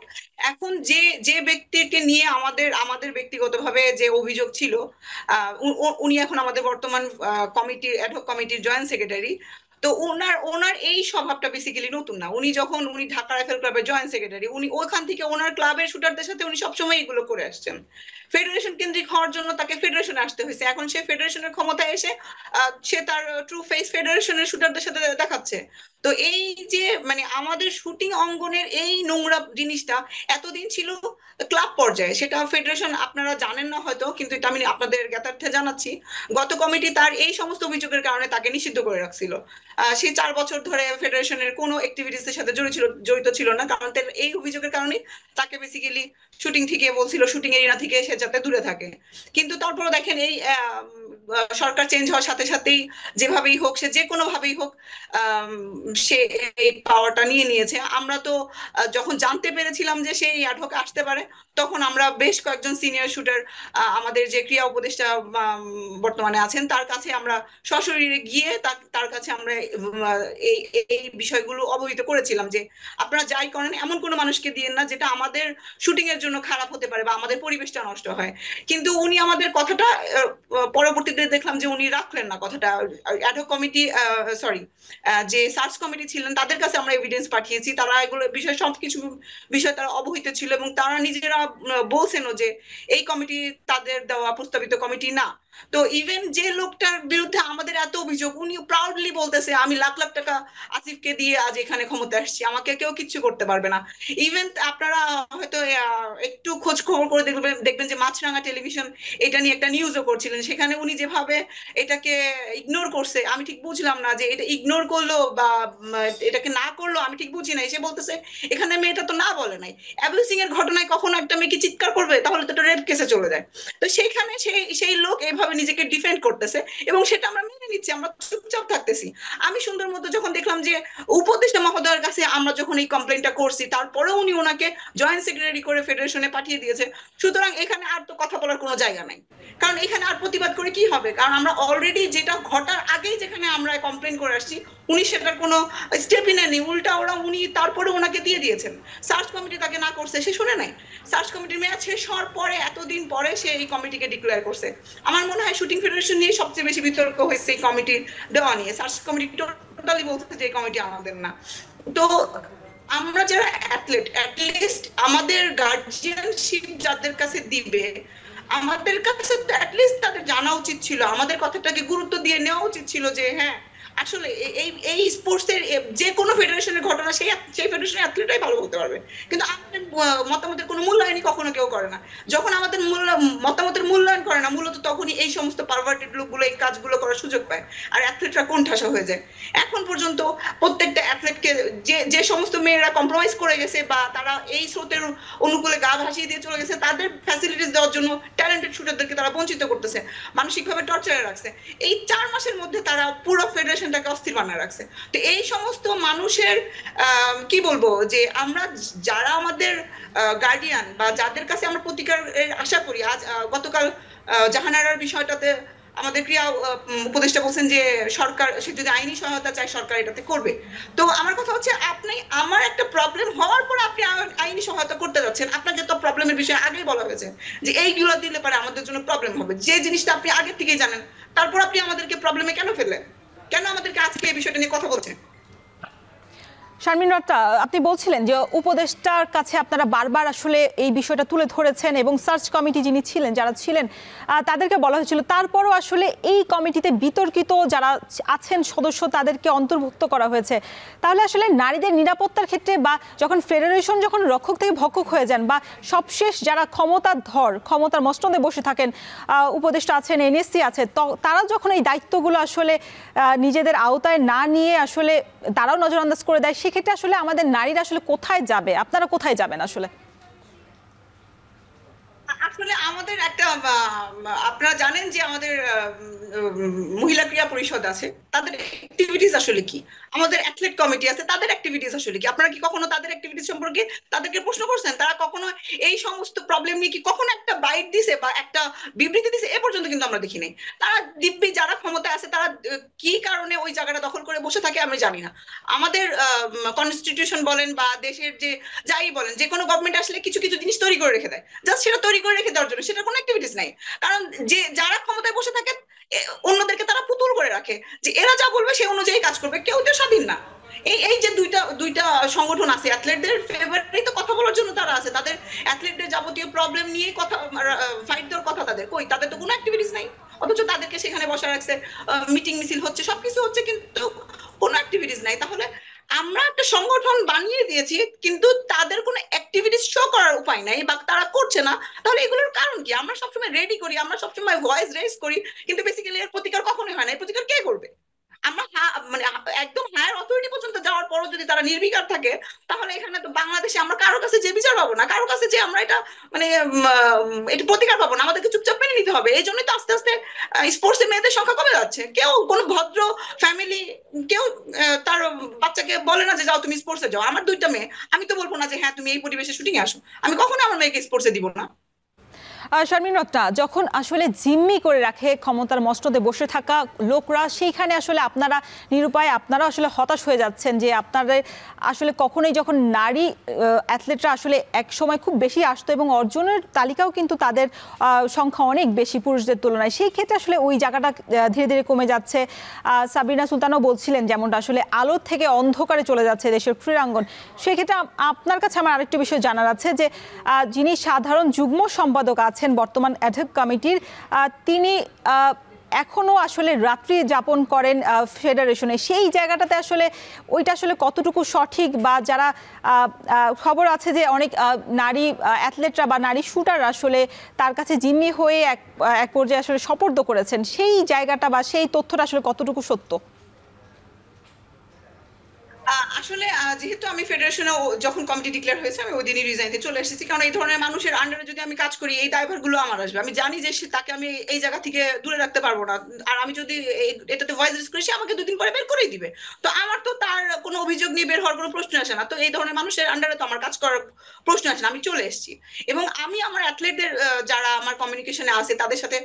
এখন যে যে ব্যক্তিকে নিয়ে আমাদের ব্যক্তিগতভাবে যে অভিযোগ ছিল, উনি এখন আমাদের বর্তমান কমিটির অ্যাডহক কমিটির জয়েন্ট সেক্রেটারি। তো ওনার এই স্বভাবটা বেসিক্যালি নতুন না। উনি ঢাকা রাইফেল ক্লাবের জয়েন্ট সেক্রেটারি। উনি ওখান থেকে ওনার ক্লাবের শুটারদের সাথে উনি সবসময় এগুলো করে আসছেন। ফেডারেশন কেন্দ্রিক হওয়ার জন্য তাকে ফেডারেশনে আসতে হয়েছে। এখন সে ফেডারেশনের ক্ষমতায় এসে সে তার ট্রু ফেস ফেডারেশনের শুটারদের সাথে দেখাচ্ছে। তো এই যে মানে আমাদের শুটিং অঙ্গনের এই নোংরা জিনিসটা এতদিন ছিল ক্লাব পর্যায়ে, সেটা ফেডারেশন আপনারা জানেন না হয়তো, কিন্তু এটা আমি আপনাদের জ্ঞাতার্থে জানাচ্ছি। গত কমিটি তার এই সমস্ত অভিযোগের কারণে তাকে নিষিদ্ধ করে রাখছিল। সে 4 বছর ধরে ফেডারেশনের কোনো অ্যাক্টিভিটিস এর সাথে জড়িত ছিল না, কারণ তার এই অভিযোগের কারণে তাকে বেসিক্যালি শুটিং থেকে বলছিল, শুটিং এরিয়া থেকে সে যাতে দূরে থাকে। কিন্তু তারপরও দেখেন এই সরকার চেঞ্জ হওয়ার সাথে সাথেই যেভাবেই হোক, সে যে কোনো ভাবেই হোক সে এই পাওয়ারটা নিয়ে নিয়েছে। আমরা তো যখন জানতে পেরেছিলাম যে সে এই অ্যাডহকে আসতে পারে, তখন আমরা বেশ কয়েকজন সিনিয়র শুটার, আমাদের যে ক্রীড়া উপদেষ্টা বর্তমানে আছেন, তার কাছে আমরা সশরীরে গিয়ে তার কাছে আমরা এই এই বিষয়গুলো অবহিত করেছিলাম যে আপনারা যাই করেন এমন কোনো মানুষকে দিয়েন না যেটা আমাদের শুটিং এর জন্য খারাপ হতে পারে বা আমাদের পরিবেশটা নষ্ট হয়। কিন্তু উনি আমাদের কথাটা পরবর্তীতে দেখলাম যে উনি রাখলেন না কথাটা। অ্যাডহক কমিটি, সরি, যে সার্চ কমিটি ছিলেন তাদের কাছে আমরা এভিডেন্স পাঠিয়েছি, তারা এগুলো বিষয় সবকিছু বিষয় তারা অবহিত ছিল এবং তারা নিজেরা বলছেনও যে এই কমিটি তাদের দেওয়া প্রস্তাবিত কমিটি না। তো ইভেন যে লোকটার বিরুদ্ধে আমাদের এত অভিযোগ, উনি প্রাউডলি বলতেছে আমি লাখ লাখ টাকা আসিফকে দিয়ে আজ এখানে ক্ষমতা আসছি, আমাকে কেউ কিচ্ছু করতে পারবে না। ইভেন আপনারা হয়তো একটু খোঁজ খবর করে দেখবেন যে মাছরাঙা টেলিভিশন এটা নিয়ে একটা নিউজও করছিলেন, সেখানে উনি যেভাবে এটাকে ইগনোর করছে, আমি ঠিক বুঝলাম না যে এটা ইগনোর করলো বা এটাকে না করলো, আমি ঠিক বুঝি না। এসে বলতেছে এখানে মেয়েটা তো না বলে নাই, অ্যাবিউসিং এর ঘটনায় কখনো একটা মেয়ে কি চিৎকার করবে? তাহলে তো এটা রেপ কেসে চলে যায়। তো সেইখানে সেই লোক এভাবে ভাবে নিজেকে ডিফেন্ড করতেছে এবং সেটা আমরা মেনে নিচ্ছি, আমরা চুপচাপ থাকতেছি। আমি সুন্দর মতো যখন দেখলাম যে উপদেষ্টা মহোদয়ের কাছে আমরা যখন এই কমপ্লেনটা করছি, তারপরেও উনি ওনাকে জয়েন্ট সেক্রেটারি করে ফেডারেশনে পাঠিয়ে দিয়েছে। সুতরাং এখানে আর তো কথা বলার কোনো জায়গা নাই, কারণ এখানে আর প্রতিবাদ করে কি হবে? কারণ আমরা অলরেডি যেটা ঘটার আগেই যেখানে আমরা কমপ্লেন করে আসছি, উনি সেটার কোনো স্টেপই নেননি, উল্টা উনি তারপরে ওনাকে দিয়ে দিয়েছেন। সার্চ কমিটি তাকে না করছে, সে শুনে নাই। সার্চ কমিটির মেয়াদ শেষ হওয়ার পরে, এতদিন পরে সে এই কমিটিকে ডিক্লেয়ার করছে। আমার মনে হয় শুটিং ফেডারেশন নিয়ে সবচেয়ে বেশি বিতর্ক হয়েছে এই কমিটির দেওয়া নিয়ে। সার্চ কমিটি টোটালি বলছে যে এই কমিটি আমাদের না। তো আমরা যারা অ্যাথলেট, অ্যাটলিস্ট আমাদের গার্জিয়ানশিপ যাদের কাছে দিবে, আমাদের কাছে তো অ্যাটলিস্ট তাদের জানা উচিত ছিল, আমাদের কথাটাকে গুরুত্ব দিয়ে নেওয়া উচিত ছিল যে হ্যাঁ আসলে এই স্পোর্টসের যে কোনো ফেডারেশনের ঘটনা সেই ফেডারেশনের অ্যাথলেটরাই ভালো বলতে পারবে। কিন্তু আমাদের মতামতের কোনো মূল্যায়নই কখনো কেউ করে না। যখন আমাদের মতামতের মূল্যায়ন করে না, মূলত তখনই এই সমস্ত পারভার্টেড লোকগুলো এই কাজগুলো করার সুযোগ পায়, আর অ্যাথলেটরা কোণঠাসা হয়ে যায়। এখন পর্যন্ত প্রত্যেকটা অ্যাথলেটকে যে সমস্ত মেয়েরা কম্প্রোমাইজ করে গেছে বা তারা এই স্রোতের অনুকূলে গা ভাসিয়ে দিয়ে চলে গেছে, তাদের ফ্যাসিলিটিস দেওয়ার জন্য ট্যালেন্টেড শুটারদেরকে তারা বঞ্চিত করতেছে, মানসিকভাবে টর্চারে রাখছে। এই 4 মাসের মধ্যে তারা পুরো ফেডারেশনটাকে অস্থির বানায় রাখছে। তো এই সমস্ত মানুষের কি বলবো, যে আমরা যারা আমাদের গার্ডিয়ান বা যাদের কাছে আমরা প্রতিকার আশা করি, আজ গতকাল জাহানারার বিষয়টাতে আমাদের ক্রিয়া উপদেষ্টা বলছেন যে সরকার, সে যদি আইনি সহায়তা চায় সরকার এটাতে করবে। তো আমার কথা হচ্ছে, আপনি আমার একটা প্রবলেম হওয়ার পর আপনি আইনি সহায়তা করতে যাচ্ছেন, আপনাকে তো প্রবলেমের বিষয়ে আগেই বলা হয়েছে যে এইগুলো দিলে পরে আমাদের জন্য প্রবলেম হবে, যে জিনিসটা আপনি আগে থেকেই জানেন, তারপর আপনি আমাদেরকে প্রবলেমে কেন ফেললেন? কেন আমাদেরকে আজকে এই বিষয়টা নিয়ে কথা বলছেন? শারমিন রত্না, আপনি বলছিলেন যে উপদেষ্টার কাছে আপনারা বারবার আসলে এই বিষয়টা তুলে ধরেছেন এবং সার্চ কমিটি যিনি ছিলেন, যারা ছিলেন তাদেরকে বলা হয়েছিল, তারপরও আসলে এই কমিটিতে বিতর্কিত যারা আছেন সদস্য তাদেরকে অন্তর্ভুক্ত করা হয়েছে। তাহলে আসলে নারীদের নিরাপত্তার ক্ষেত্রে বা যখন ফেডারেশন যখন রক্ষক থেকে ভক্ষক হয়ে যান বা সবশেষ যারা ক্ষমতার মস্তদে বসে থাকেন, উপদেষ্টা আছেন, এনএসসি আছে, তারা যখন এই দায়িত্বগুলো আসলে নিজেদের আওতায় না নিয়ে আসলে তারাও নজরআন্দাজ করে দেয়, সেক্ষেত্রে আসলে আমাদের নারীরা আসলে কোথায় যাবে? আপনারা কোথায় যাবেন আসলে? আসলে আমাদের একটা আপনারা জানেন যে আমাদের মহিলা ক্রীড়া পরিষদ আছে, তাদের অ্যাক্টিভিটিস আসলে কি? আমাদের অ্যাথলেট কমিটি আছে, তাদের অ্যাক্টিভিটিস আসলে কি? আপনারা কি কখনো তাদের অ্যাক্টিভিটিস সম্পর্কে তাদেরকে প্রশ্ন করছেন? তারা কখনো এই সমস্ত প্রবলেম নিয়ে কি কখনো একটা বাইট দিছে বা একটা বিবৃতি দিছে? এ পর্যন্ত কিন্তু আমরা দেখি নাই। তারা দিব্যি যারা ক্ষমতায় আছে তারা কি কারণে ওই জায়গাটা দখল করে বসে থাকে আমি জানি না। আমাদের কনস্টিটিউশন বলেন বা দেশের যে যাই বলেন, যে কোনো গভর্নমেন্ট আসলে কিছু কিছু জিনিস তৈরি করে রেখে দেয়, জাস্ট সেটা তৈরি করে রেখে দেওয়ার জন্য, সেটা কোনো অ্যাক্টিভিটিস নাই। কারণ যে যারা ক্ষমতায় বসে থাকে অন্যদেরকে তারা পুতুল করে রাখে যে এরা যা বলবে সেই অনুযায়ী কাজ করবে, কেউ তো স্বাধীন না। এই যে দুইটা সংগঠন আছে, অ্যাথলেটদের ফেভারিটই তো কথা বলার জন্য তারা আছে, তাদের অ্যাথলেটদের যাবতীয় প্রবলেম নিয়ে কথা ফাইট দেওয়ার কথা তাদের, কই তাদের তো কোনো অ্যাক্টিভিটিস নাই। অথচ তাদেরকে সেখানে বসা রাখছে, মিটিং মিছিল হচ্ছে, সবকিছু হচ্ছে, কিন্তু কোনো অ্যাক্টিভিটিস নাই। তাহলে আমরা একটা সংগঠন বানিয়ে দিয়েছি কিন্তু তাদের কোনো অ্যাক্টিভিটিস শো করার উপায় নাই বা তারা করছে না, তাহলে এগুলোর কারণ কি? আমরা সবসময় রেডি করি, আমরা সবসময় ভয়েস রেজ করি, কিন্তু বেসিক্যালি এর প্রতিকার কখনোই হয় না। এর প্রতিকার কে করবে? আমরা মানে একদম হায়ার অথরিটি পর্যন্ত যাওয়ার পরও যদি তারা নির্বিকার থাকে, তাহলে এখানে তো বাংলাদেশে আমরা কারো কাছে যে বিচার পাবো না, কারো কাছে যে আমরা এটা মানে এটা প্রতিকার পাবো না, আমাদেরকে চুপচাপ মেনে নিতে হবে। এই জন্যই তো আস্তে আস্তে স্পোর্টসে মেয়েদের সংখ্যা কমে যাচ্ছে। কেউ কোনো ভদ্র ফ্যামিলি কেউ তার বাচ্চাকে বলে না যে যাও তুমি স্পোর্টসে যাও। আমার 2টা মেয়ে, আমি তো বলবো না যে হ্যাঁ তুমি এই পরিবেশে শুটিং এ আসো, আমি কখনো আমার মেয়েকে স্পোর্টসে দিব না। শারমিন রত্না, যখন আসলে জিম্মি করে রাখে ক্ষমতার মস্তদে বসে থাকা লোকরা, সেইখানে আসলে আপনারা নিরুপায়, আপনারা আসলে হতাশ হয়ে যাচ্ছেন যে আপনাদের আসলে কখনোই যখন নারী অ্যাথলেটরা আসলে এক সময় খুব বেশি আসতো এবং অর্জনের তালিকাও কিন্তু তাদের সংখ্যা অনেক বেশি পুরুষদের তুলনায়, সেই ক্ষেত্রে আসলে ওই জায়গাটা ধীরে ধীরে কমে যাচ্ছে। সাবিনা সুলতানও বলছিলেন যেমনটা আসলে আলো থেকে অন্ধকারে চলে যাচ্ছে দেশের ক্রীড়াঙ্গন। সেক্ষেত্রে আপনার কাছে আমার আরেকটি বিষয় জানার আছে যে যিনি সাধারণ যুগ্ম সম্পাদক আছেন বর্তমান অ্যাডহক কমিটির, তিনি এখনো আসলে রাত্রি যাপন করেন ফেডারেশনে, সেই জায়গাটাতে আসলে ওইটা আসলে কতটুকু সঠিক? বা যারা খবর আছে যে অনেক নারী অ্যাথলেটরা বা নারী শুটার আসলে তার কাছে জিম্মি হয়ে এক পর্যায়ে আসলে সোপর্দ করেছেন, সেই জায়গাটা বা সেই তথ্যটা আসলে কতটুকু সত্য? আসলে যেহেতু আমি ফেডারেশনে যখন কমিটি ডিক্লেয়ার হয়েছে আমি ওই দিনই রিজাইন দিয়ে চলে এসেছি, কারণ এই ধরনের মানুষের আন্ডারে যদি আমি কাজ করি এই দায়ভারগুলো আমার আসবে। আমি জানি যে তাকে আমি এই জায়গা থেকে দূরে রাখতে পারবো না, আর আমি যদি এটাতে ভয়েস রেজ করি সে আমাকে 2 দিন পরে বের করেই দিবে। তো আমার তো তার কোনো অভিযোগ নিয়ে বের হওয়ার কোনো প্রশ্ন আসে না। তো এই ধরনের মানুষের আন্ডারে তো আমার কাজ করার প্রশ্ন আসে না, আমি চলে এসেছি। এবং আমি আমার অ্যাথলেটদের যারা আমার কমিউনিকেশনে আছে তাদের সাথে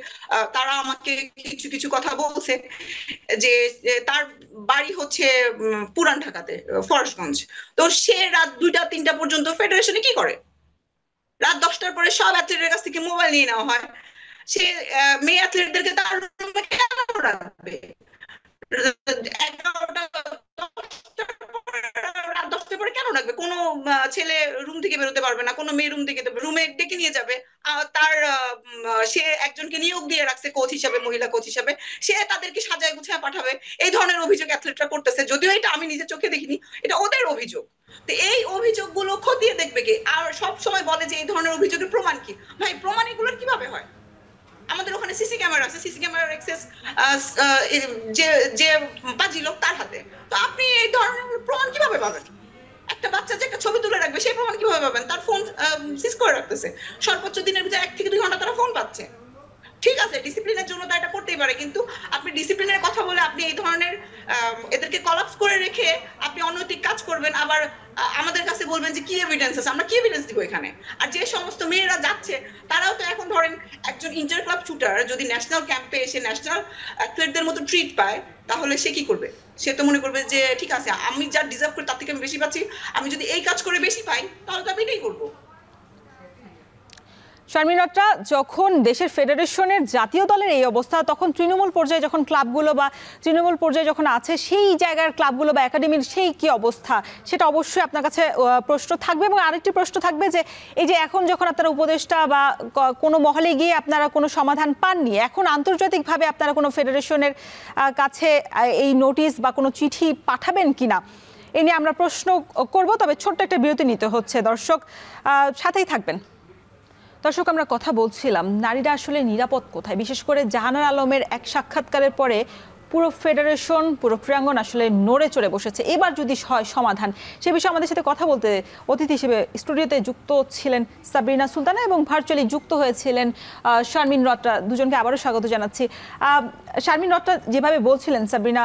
তারা আমাকে কিছু কিছু কথা বলছে যে তার বাড়ি হচ্ছে পুরান ঢাকাতে, ফরেশগঞ্জ। তো সে রাত 2টা 3টা পর্যন্ত ফেডারেশনে কি করে? রাত 10টার পরে সব অ্যাথলেটের কাছ থেকে মোবাইল নিয়ে নেওয়া হয়। সে মেয়ে অ্যাথলেটদেরকে তার রুমে কেন রাখবে? 11টা 10টার পরে কেন রাখবে? কোনো ছেলে রুম থেকে বেরোতে পারবে না, কোনো মেয়ে রুম থেকে রুমে ডেকে নিয়ে যাবে। তার সে একজনকে নিয়োগ দিয়ে রাখছে কোচ হিসাবে, মহিলা কোচ হিসাবে, সে তাদেরকে সাজায় গুছায় পাঠাবে। এই ধরনের অভিযোগ অ্যাথলেটরা করতেছে, যদিও এটা আমি নিজে চোখে দেখিনি, এটা ওদের অভিযোগ। তো এই অভিযোগগুলো খতিয়ে দেখবে কে? আর সব সময় বলে যে এই ধরনের অভিযোগের প্রমাণ কি? ভাই, প্রমাণ এগুলোর কিভাবে হয়? আমাদের ওখানে সিসি ক্যামেরা আছে, সিসি ক্যামেরার অ্যাক্সেস যে যে পাজি লোক তার হাতে। তো আপনি এই ধরনের প্রমাণ কিভাবে পাবেন? একটা বাচ্চা যে একটা ছবি তুলে রাখবে সেই প্রমাণ কিভাবে পাবেন? তার ফোন সিজ করে রাখতেছে, সর্বোচ্চ দিনের ভিতরে 1 থেকে 2 ঘন্টা তারা ফোন পাচ্ছে। ঠিক আছে, ডিসিপ্লিনের জন্য তো এটা করতেই পারে, কিন্তু আপনি ডিসিপ্লিনের কথা বলে আপনি এই ধরনের এদেরকে কলাপস করে রেখে আপনি অনৈতিক কাজ করবেন, আবার আমাদের কাছে বলবেন যে কি এভিডেন্স আছে। আমরা কি এভিডেন্স দিব এখানে? আর যে সমস্ত মেয়েরা যাচ্ছে তারাও তো এখন ধরেন একজন ইন্টার ক্লাব শুটার যদি ন্যাশনাল ক্যাম্পে এসে ন্যাশনাল অ্যাথলেটদের মতো ট্রিট পায়, তাহলে সে কি করবে? সে তো মনে করবে যে ঠিক আছে, আমি যা ডিজার্ভ করি তার থেকে আমি বেশি পাচ্ছি, আমি যদি এই কাজ করে বেশি পাই তাহলে তো আমি এটাই করবো। শারমিন রাত্রা, যখন দেশের ফেডারেশনের জাতীয় দলের এই অবস্থা, তখন তৃণমূল পর্যায়ে যখন ক্লাবগুলো বা তৃণমূল পর্যায়ে যখন আছে সেই জায়গার ক্লাবগুলো বা একাডেমির সেই কি অবস্থা, সেটা অবশ্যই আপনার কাছে প্রশ্ন থাকবে। এবং আরেকটি প্রশ্ন থাকবে যে এই যে এখন যখন আপনারা উপদেষ্টা বা কোনো মহলে গিয়ে আপনারা কোনো সমাধান পাননি, এখন আন্তর্জাতিকভাবে আপনারা কোনো ফেডারেশনের কাছে এই নোটিশ বা কোনো চিঠি পাঠাবেন কিনা এ নিয়ে আমরা প্রশ্ন করব। তবে ছোট্ট একটা বিরতি নিতে হচ্ছে, দর্শক সাথেই থাকবেন। দর্শক, আমরা কথা বলছিলাম নারীরা আসলে নিরাপদ কোথায়, বিশেষ করে জাহানার আলমের এক সাক্ষাৎকারের পরে পুরো ফেডারেশন, পুরো ক্রীড়াঙ্গন আসলে নড়ে চড়ে বসেছে। এবার যদি হয় সমাধান, সে বিষয়ে আমাদের সাথে কথা বলতে অতিথি হিসেবে স্টুডিওতে যুক্ত ছিলেন সাবরিনা সুলতানা এবং ভার্চুয়ালি যুক্ত হয়েছিলেন শারমিন রত্রা। দুজনকে আবারও স্বাগত জানাচ্ছি। শারমিন রত্রা যেভাবে বলছিলেন সাবরিনা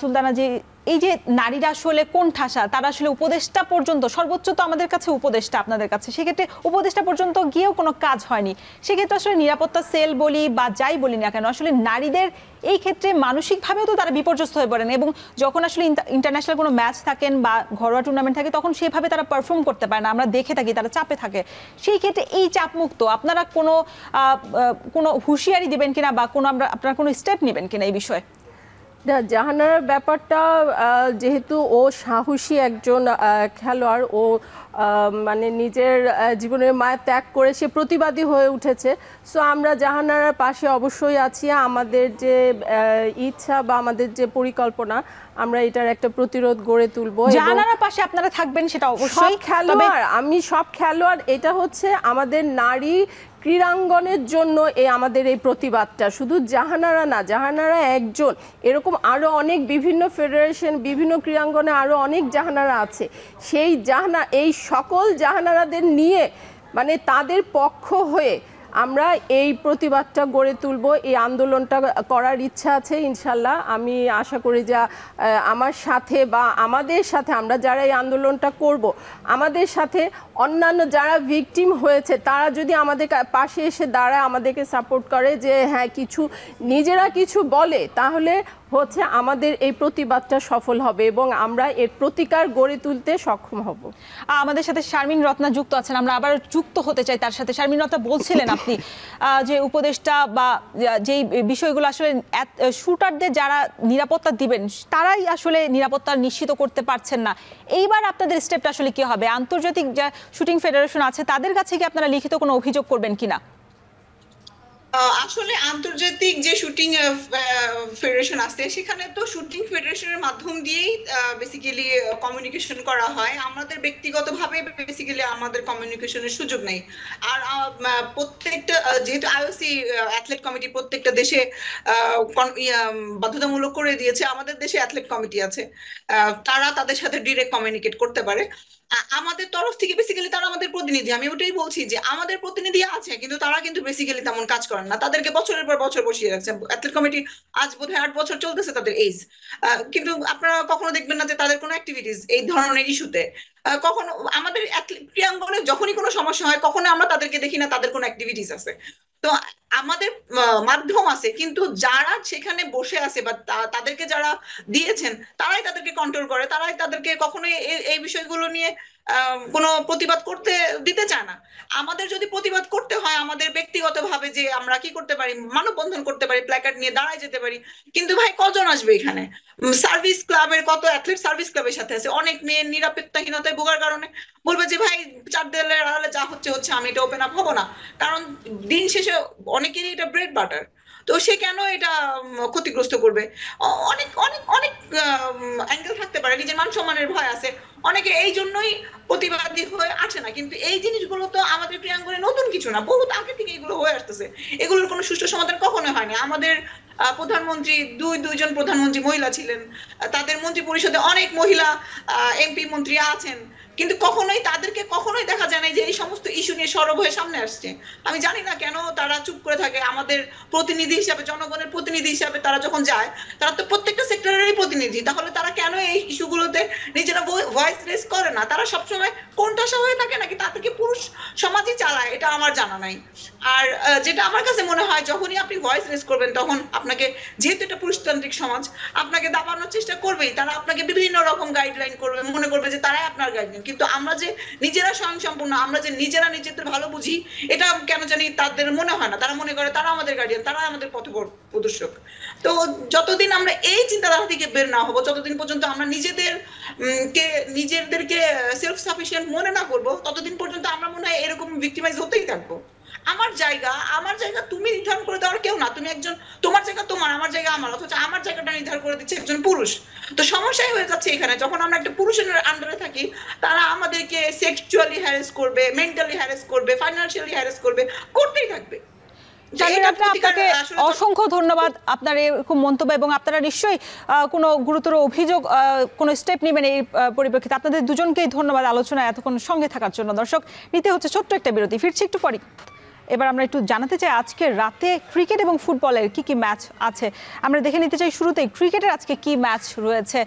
সুলতানা, যে এই যে নারীরা আসলে কোন ঠাসা, তারা আসলে উপদেষ্টা পর্যন্ত, সর্বোচ্চ তো আমাদের কাছে উপদেষ্টা আপনাদের কাছে, সেক্ষেত্রে উপদেষ্টা পর্যন্ত গিয়েও কোনো কাজ হয়নি। সেক্ষেত্রে আসলে নিরাপত্তা সেল বলি বা যাই বলি না কেন, আসলে নারীদের এই ক্ষেত্রে মানসিকভাবেও তো তারা বিপর্যস্ত হয়ে পড়েন। এবং যখন আসলে ইন্টারন্যাশনাল কোনো ম্যাচ থাকেন বা ঘরোয়া টুর্নামেন্ট থাকে, তখন সেভাবে তারা পারফর্ম করতে পারে না, আমরা দেখে থাকি তারা চাপে থাকে। সেই ক্ষেত্রে এই চাপমুক্ত আপনারা কোনো হুঁশিয়ারি দিবেন কিনা বা আপনারা কোনো স্টেপ নেবেন কিনা এই বিষয়ে? জাহানারার ব্যাপারটা, যেহেতু ও সাহসী একজন খেলোয়াড়, ও মানে নিজের জীবনের মায়া ত্যাগ করে সে প্রতিবাদী হয়ে উঠেছে। সো আমরা জাহানারার পাশে অবশ্যই আছি। আমাদের যে ইচ্ছা বা আমাদের যে পরিকল্পনা, আমরা এটার একটা প্রতিরোধ গড়ে তুলবো। জাহানারার পাশে আপনারা থাকবেন সেটা অবশ্যই। খেলোয়াড়, আমি সব খেলোয়াড়, এটা হচ্ছে আমাদের নারী ক্রীড়াঙ্গনের জন্য আমাদের এই প্রতিবাদটা। শুধু জাহানারা না, জাহানারা একজন, এরকম আরও অনেক বিভিন্ন ফেডারেশন, বিভিন্ন ক্রীড়াঙ্গনে আরও অনেক জাহানারা আছে। সেই এই সকল জাহানারাদের নিয়ে, মানে তাদের পক্ষ হয়ে আমরা এই প্রতিবাদটা গড়ে তুলব, এই আন্দোলনটা করার ইচ্ছা আছে ইনশাল্লাহ। আমি আশা করি যে আমার সাথে বা আমাদের সাথে, আমরা যারা এই আন্দোলনটা করব, আমাদের সাথে অন্যান্য যারা ভিকটিম হয়েছে তারা যদি আমাদের পাশে এসে দাঁড়ায়, আমাদেরকে সাপোর্ট করে, যে হ্যাঁ নিজেরা কিছু বলে, তাহলে হচ্ছে আমাদের এই প্রতিবাদটা সফল হবে এবং আমরা এর প্রতিকার গড়ে তুলতে সক্ষম হব। আমাদের সাথে শারমিন রত্না যুক্ত আছেন, আমরা আবার যুক্ত হতে চাই তার সাথে। শারমিন রত্না, বলছিলেন আপনি যে উপদেষ্টা বা যেই বিষয়গুলো আসলে শুটারদের যারা নিরাপত্তা দিবেন তারাই আসলে নিরাপত্তা নিশ্চিত করতে পারছেন না। এইবার আপনাদের স্টেপটা আসলে কি হবে? আন্তর্জাতিক যা শুটিং ফেডারেশন আছে তাদের কাছে কি আপনারা লিখিত কোনো অভিযোগ করবেন কিনা? আসলে আন্তর্জাতিক যে শুটিং ফেডারেশন আছে সেখানে তো শুটিং ফেডারেশনের মাধ্যম দিয়েই বেসিক্যালি কমিউনিকেশন করা হয়। আমাদের ব্যক্তিগতভাবে বেসিক্যালি আমাদের কমিউনিকেশনের সুযোগ নেই। আর প্রত্যেকটা যেহেতু আইওসি অ্যাথলেট কমিটি প্রত্যেকটা দেশে বাধ্যতামূলক করে দিয়েছে, আমাদের দেশে অ্যাথলেট কমিটি আছে, তারা তাদের সাথে ডিরেক্ট কমিউনিকেট করতে পারে। আমাদের তরফ থেকে বেসিক্যালি তারা আমাদের প্রতিনিধি, আমি ওটাই বলছি যে আমাদের প্রতিনিধি আছে কিন্তু তারা কিন্তু বেসিক্যালি তেমন কাজ করেন না, তাদেরকে বছরের পর বছর বসিয়ে রাখছে। অ্যাথলেট কমিটি আজ বোধহয় 8 বছর চলতেছে তাদের এজ, কিন্তু আপনারা কখনো দেখবেন না যে তাদের কোনো অ্যাক্টিভিটিস এই ধরনের ইস্যুতে কখনো আমাদের ক্রীড়াঙ্গনে যখনই কোনো সমস্যা হয় কখনো আমরা তাদেরকে দেখি না তাদের কোনো অ্যাক্টিভিটিস আছে। তো আমাদের মাধ্যম আছে কিন্তু যারা সেখানে বসে আছে বা তাদেরকে যারা দিয়েছেন তারাই তাদেরকে কন্ট্রোল করে, তারাই তাদেরকে কখনোই এই বিষয়গুলো নিয়ে কোনো প্রতিবাদ করতে দিতে চায় না। আমাদের যদি প্রতিবাদ করতে হয় আমাদের ব্যক্তিগতভাবে যে আমরা কি করতে পারি, মানববন্ধন করতে পারি, প্ল্যাকার্ড নিয়ে দাঁড়ায় যেতে পারি, কিন্তু ভাই কজন আসবে এখানে? সার্ভিস ক্লাবের কত অ্যাথলেট সার্ভিস ক্লাবের সাথে আছে, অনেক মেয়ের নিরাপত্তাহীনতায় ভোগার কারণে বলবে যে ভাই চার দেয়ালের আড়ালে যা হচ্ছে হচ্ছে, আমি এটা ওপেন আপ হবো না। কারণ দিন শেষে অনেকেরই এটা ব্রেড বাটার, তো সে কেন এটা ক্ষতিগ্রস্ত করবে? অনেক অনেক অনেক অ্যাঙ্গেল থাকতে পারে, নিজের মান সম্মানের ভয় আছে, অনেকে এই জন্যই প্রতিবাদী হয়ে আসে না। কিন্তু এই জিনিসগুলো তো আমাদের ক্রীড়াঙ্গনে নতুন কিছু না, বহুত আগে থেকে এগুলো হয়ে আসতেছে, এগুলোর কোনো সুষ্ঠু সমাধান কখনোই হয়নি। আমাদের প্রধানমন্ত্রী দুইজন প্রধানমন্ত্রী মহিলা ছিলেন, তাদের মন্ত্রী পরিষদে অনেক মহিলা এমপি মন্ত্রী আছেন, কিন্তু কখনোই তাদেরকে কখনোই দেখা যায় না যে এই সমস্ত ইস্যু নিয়ে সরব হয়ে সামনে আসছে। আমি জানি না কেন তারা চুপ করে থাকে। আমাদের প্রতিনিধি হিসাবে, জনগণের প্রতিনিধি হিসাবে তারা যখন যায়, তারা তো প্রত্যেকটা সেক্টরেরই প্রতিনিধি, তাহলে তারা কেন এই ইস্যুগুলোতে নিজেরা ভয়েস রেজ করে না? তারা সবসময় কোণঠাসা হয়ে থাকে নাকি তাদেরকে পুরুষ সমাজই চালায়, এটা আমার জানা নাই। আর যেটা আমার কাছে মনে হয়, যখনই আপনি ভয়েস রেজ করবেন তখন আপনাকে, যেহেতু এটা পুরুষতান্ত্রিক সমাজ, আপনাকে দাবানোর চেষ্টা করবেই। তারা আপনাকে বিভিন্ন রকম গাইডলাইন করবে, মনে করবে যে তারাই আপনার গাইডলাইন। কিন্তু আমরা যে নিজেরা স্বয়ংসম্পূর্ণ, আমরা যে নিজেরা নিজেদের ভালো বুঝি, এটা কেন জানি তাদের মনে হয় না। তারা মনে করে তারা আমাদের গার্ডিয়ান, তারা আমাদের পথ প্রদর্শক। তো যতদিন আমরা এই চিন্তাধারা থেকে বের না হবো, যতদিন পর্যন্ত আমরা নিজেদেরকে সেলফ সাফিসিয়েন্ট মনে না করবো, ততদিন পর্যন্ত আমরা মনে হয় এরকম ভিক্টিমাইজ হতেই থাকবো। আমার জায়গা তুমি নির্ধারণ করে দেওয়ার কেউ না। তুমি একজন, তোমার জায়গা তোমার, আমার জায়গা আমার, অথচ আমার জায়গাটা নির্ধারণ করে দিচ্ছে একজন পুরুষ। তো সমস্যাই হয়ে যাচ্ছে এখানে, যখন আমরা একটা পুরুষের আন্ডারে থাকি, তারা আমাদেরকে সেক্সুয়ালি হ্যারাস করবে, মেন্টালি হ্যারাস করবে, ফাইন্যান্সিয়ালি হ্যারাস করবে, করতেই থাকবে। আপনাকে অসংখ্য ধন্যবাদ আপনার এরকম মন্তব্য, এবং আপনারা নিশ্চয়ই কোনো গুরুতর অভিযোগ কোনো স্টেপ নেবেন এই পরিপ্রেক্ষিতে। আপনাদের দুজনকেই ধন্যবাদ আলোচনায় এতক্ষণ সঙ্গে থাকার জন্য। দর্শক, নিতে হচ্ছে ছোট্ট একটা বিরতি, ফিরছি একটু পরে। এবার আমরা একটু জানাতে চাই আজকে রাতে ক্রিকেট এবং ফুটবলের কি কি ম্যাচ আছে। আমরা দেখে নিতে চাই শুরুতেই ক্রিকেটের আজকে কি ম্যাচ রয়েছে।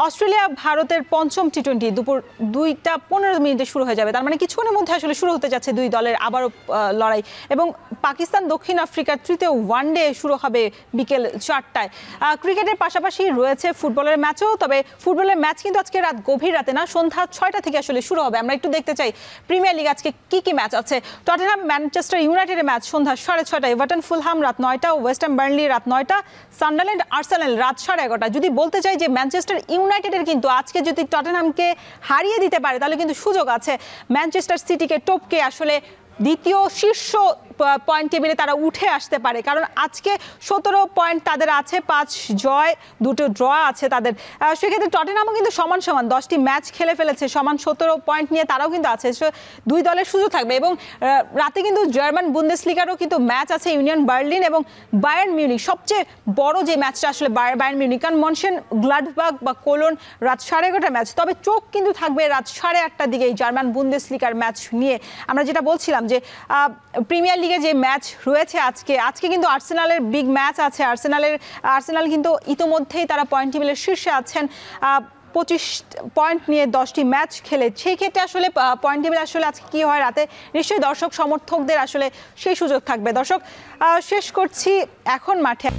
অস্ট্রেলিয়া ভারতের পঞ্চম টি20 দুপুর 2:15 শুরু হয়ে যাবে। তার মানে কিছুক্ষণের মধ্যে আসলে শুরু হতে যাচ্ছে দুই দলের আবারও লড়াই। এবং পাকিস্তান দক্ষিণ আফ্রিকার তৃতীয় ওয়ানডে শুরু হবে বিকেল 4টায়। ক্রিকেটের পাশাপাশি রয়েছে ফুটবলের ম্যাচও, তবে ফুটবলের ম্যাচ কিন্তু আজকে গভীর রাতে না, সন্ধ্যা 6টা থেকে আসলে শুরু হবে। আমরা একটু দেখতে চাই প্রিমিয়ার লিগ আজকে কি কি ম্যাচ আছে। টটেনহাম ম্যানচেস্টার ইউনাইটেডের ম্যাচ সন্ধ্যা 6:30, এভারটন ফুলহাম রাত 9টা, ওয়েস্ট হ্যাম বার্নলি রাত 9টা, সান্ডারল্যান্ড আর্সেনাল রাত 11:30। যদি বলতে চাই যে ম্যানচেস্টার ইউনাইটেডের কিন্তু আজকে যদি টটেনহামকে হারিয়ে দিতে পারে তাহলে কিন্তু সুযোগ আছে ম্যানচেস্টার সিটিকে টপকে আসলে দ্বিতীয় শীর্ষ পয়েন্ট টেবিলে তারা উঠে আসতে পারে। কারণ আজকে 17 পয়েন্ট তাদের আছে, 5 জয় 2 ড্র আছে তাদের। সেক্ষেত্রে টটেনহামও কিন্তু সমান 10টি ম্যাচ খেলে ফেলেছে, সমান 17 পয়েন্ট নিয়ে তারাও কিন্তু আছে। দুই দলের সুযোগ থাকবে। এবং রাতে কিন্তু জার্মান বুন্দেসলিগারও কিন্তু ম্যাচ আছে, ইউনিয়ন বার্লিন এবং বায়ার্ন মিউনিখ। সবচেয়ে বড় যে ম্যাচটা আসলে বায়ার্ন মিউনিখ, কারণ মনশেন গ্লাডবাগ বা কোলন রাত 11:30 ম্যাচ। তবে চোখ কিন্তু থাকবে রাত 8:30টার দিকে এই জার্মান বুন্দেসলিগার ম্যাচ নিয়ে। আমরা যেটা বলছিলাম যে প্রিমিয়ার লিগে যে ম্যাচ রয়েছে আজকে কিন্তু আর্সেনালের বিগ ম্যাচ আছে। আর্সেনাল কিন্তু ইতোমধ্যেই তারা পয়েন্ট টেবিলের শীর্ষে আছেন 25 পয়েন্ট নিয়ে 10টি ম্যাচ খেলে। সেই ক্ষেত্রে আসলে পয়েন্ট টেবিল আসলে আজকে কি হয় রাতে, নিশ্চয়ই দর্শক সমর্থকদের আসলে সেই সুযোগ থাকবে। দর্শক, শেষ করছি এখন মাঠে।